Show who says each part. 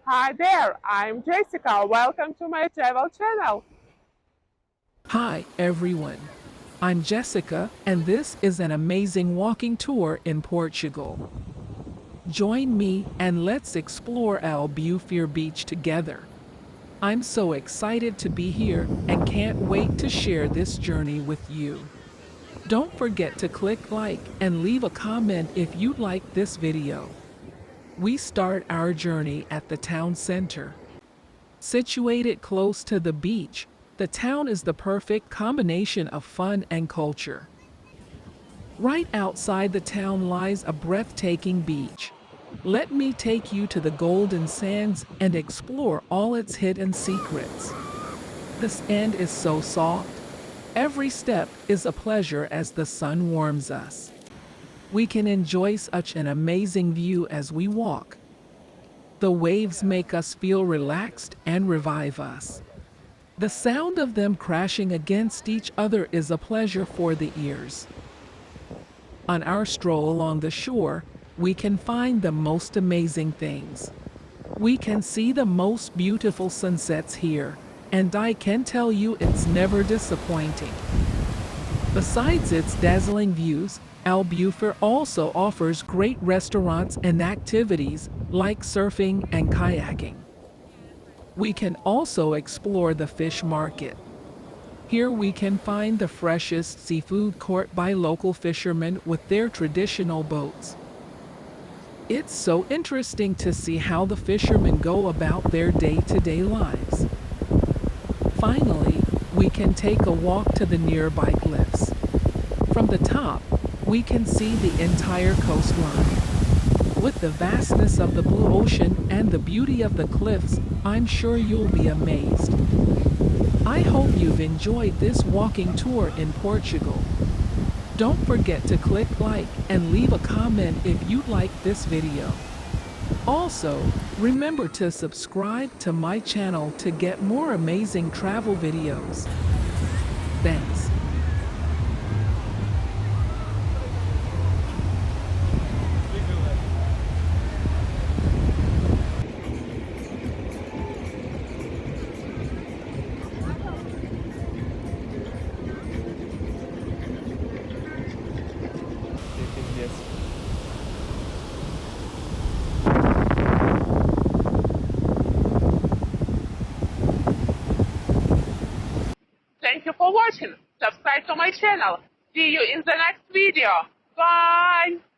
Speaker 1: Hi there, I'm Jessica. Welcome to my travel channel.
Speaker 2: Hi, everyone. I'm Jessica, and this is an amazing walking tour in Portugal. Join me and let's explore Albufeir Beach together. I'm so excited to be here and can't wait to share this journey with you. Don't forget to click like and leave a comment if you like this video. We start our journey at the town center. Situated close to the beach, the town is the perfect combination of fun and culture. Right outside the town lies a breathtaking beach. Let me take you to the golden sands and explore all its hidden secrets. The sand is so soft. Every step is a pleasure as the sun warms us. We can enjoy such an amazing view as we walk. The waves make us feel relaxed and revive us. The sound of them crashing against each other is a pleasure for the ears. On our stroll along the shore, we can find the most amazing things. We can see the most beautiful sunsets here, and I can tell you it's never disappointing. Besides its dazzling views, Albufeir also offers great restaurants and activities like surfing and kayaking. We can also explore the fish market. Here we can find the freshest seafood caught by local fishermen with their traditional boats. It's so interesting to see how the fishermen go about their day-to-day lives. Finally, we can take a walk to the nearby cliffs. From the top, we can see the entire coastline. With the vastness of the blue ocean and the beauty of the cliffs, I'm sure you'll be amazed. I hope you've enjoyed this walking tour in Portugal. Don't forget to click like and leave a comment if you like this video. Also, remember to subscribe to my channel to get more amazing travel videos. Thanks.
Speaker 1: Thank you for watching. Subscribe to my channel. See you in the next video. Bye!